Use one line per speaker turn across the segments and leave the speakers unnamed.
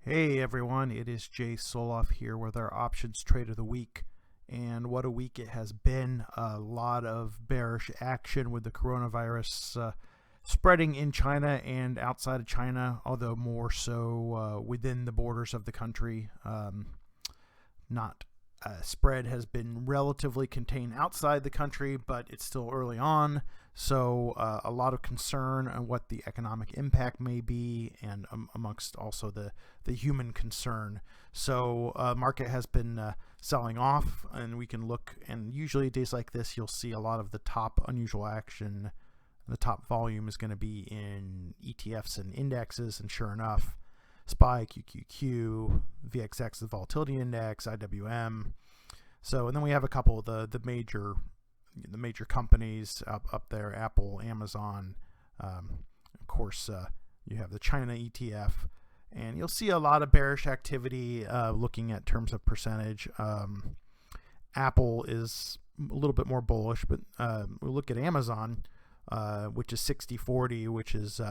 Hey everyone, it is Jay Soloff here with our options trade of the week. And what a week it has been. A lot of bearish action with the coronavirus spreading in China and outside of China, although more so within the borders of the country. Not Spread has been relatively contained outside the country, but it's still early on. So a lot of concern on what the economic impact may be, and amongst also the human concern. So market has been selling off, and we can look, and usually days like this, you'll see a lot of the top unusual action. The top volume is going to be in ETFs and indexes, and sure enough, SPY, QQQ, VXX, the volatility index, IWM. So, and then we have a couple of the major companies up there: Apple, Amazon. Of course, you have the China ETF, and you'll see a lot of bearish activity. Looking at terms of percentage, Apple is a little bit more bullish, but we look at Amazon, which is 60-40, which is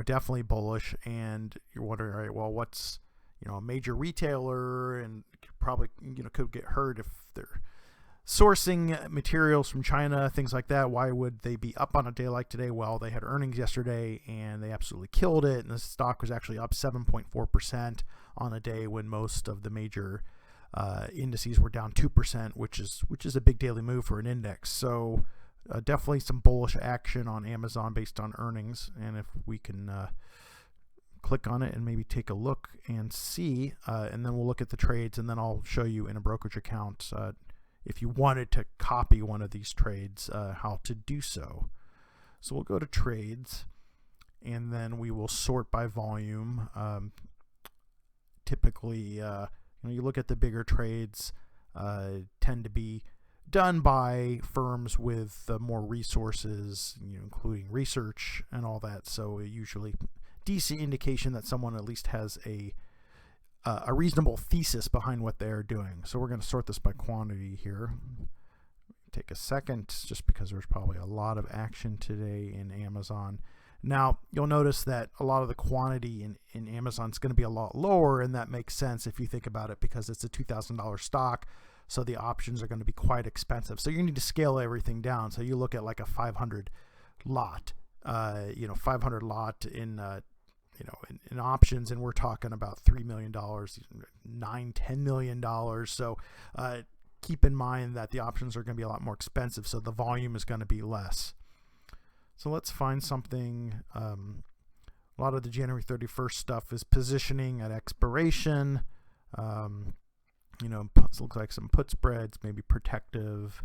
definitely bullish. And you're wondering, all right, well, what's a major retailer, and probably could get hurt if they're sourcing materials from China, things like that. Why would they be up on a day like today? Well, they had earnings yesterday and they absolutely killed it, and the stock was actually up 7.4% on a day when most of the major indices were down 2%, which is a big daily move for an index. So definitely some bullish action on Amazon based on earnings. And if we can click on it and maybe take a look and see, and then we'll look at the trades, and then I'll show you in a brokerage account, if you wanted to copy one of these trades, how to do so. So we'll go to trades, and then we will sort by volume. Typically, you look at the bigger trades, tend to be done by firms with more resources, including research and all that. So usually decent indication that someone at least has a reasonable thesis behind what they're doing. So we're going to sort this by quantity here. Take a second, just because there's probably a lot of action today in Amazon. Now, you'll notice that a lot of the quantity in Amazon is going to be a lot lower, and that makes sense if you think about it, because it's a $2,000 stock, so the options are going to be quite expensive. So you need to scale everything down. So you look at like a 500 lot, 500 lot in options, and we're talking about $3 million, $9-10 million. So keep in mind that the options are going to be a lot more expensive, so the volume is going to be less. So let's find something. A lot of the January 31st stuff is positioning at expiration. Looks like some put spreads, maybe protective.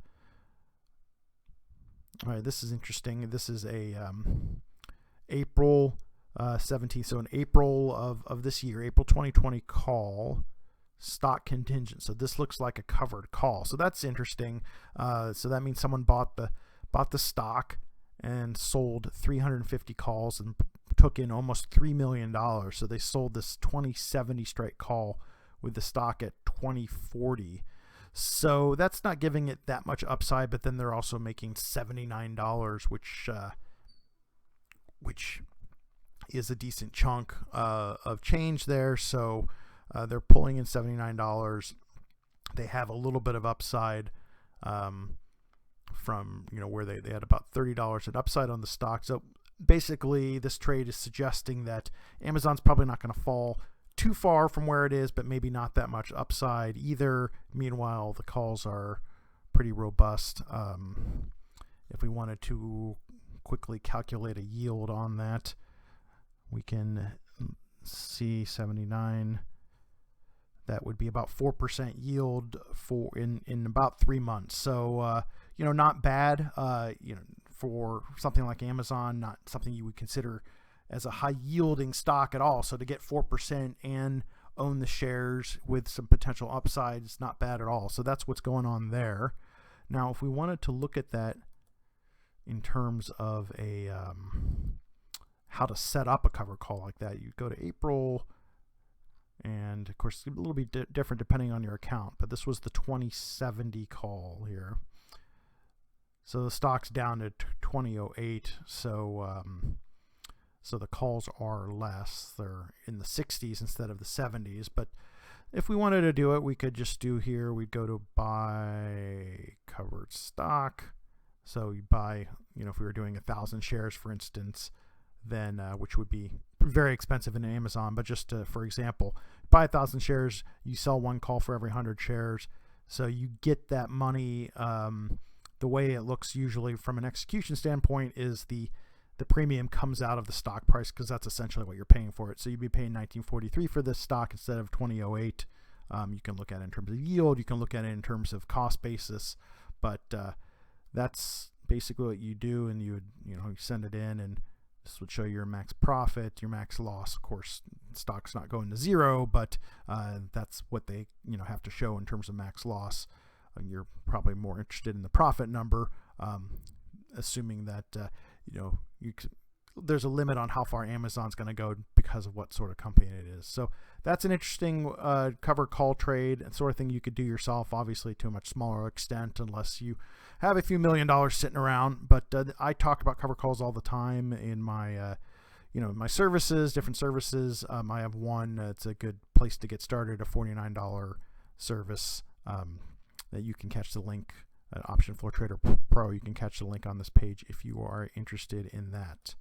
All right, this is interesting. This is a April 17th, so in April of this year, April 2020 call, stock contingent. So this looks like a covered call. So that's interesting. So that means someone bought the stock and sold 350 calls and took in almost $3 million. So they sold this 2070 strike call with the stock at 2040. So that's not giving it that much upside, but then they're also making $79, which is a decent chunk of change there. So they're pulling in $79. They have a little bit of upside from where they had about $30 in upside on the stock. So basically this trade is suggesting that Amazon's probably not going to fall too far from where it is, but maybe not that much upside either. Meanwhile, the calls are pretty robust. If we wanted to quickly calculate a yield on that, we can see 79. That would be about 4% yield in about 3 months. So not bad. For something like Amazon, not something you would consider as a high yielding stock at all. So to get 4% and own the shares with some potential upside is not bad at all. So that's what's going on there. Now, if we wanted to look at that in terms of a how to set up a cover call like that, you go to April, and of course it's a little bit different depending on your account, but this was the 2070 call here. So the stock's down to 2008. So so the calls are less. They're in the 60s instead of the 70s. But if we wanted to do it, we could just do here, we'd go to buy covered stock. So you buy, if we were doing 1,000 shares, for instance, then which would be very expensive in Amazon, but just for example, buy 1,000 shares, you sell one call for every 100 shares. So you get that money. The way it looks usually from an execution standpoint is the premium comes out of the stock price, because that's essentially what you're paying for it. So you'd be paying 1943 for this stock instead of 2008. You can look at it in terms of yield. You can look at it in terms of cost basis, but that's basically what you do. And you would, you send it in, and this would show your max profit, your max loss. Of course, stock's not going to zero, but that's what they, have to show in terms of max loss. You're probably more interested in the profit number, assuming that there's a limit on how far Amazon's going to go because of what sort of company it is. So that's an interesting covered call trade, and sort of thing you could do yourself, obviously to a much smaller extent, unless you have a few $1 million sitting around. But I talk about covered calls all the time in my my services, different services. I have one. It's a good place to get started, a $49 service that you can catch the link. Option Flow Trader Pro. You can catch the link on this page if you are interested in that.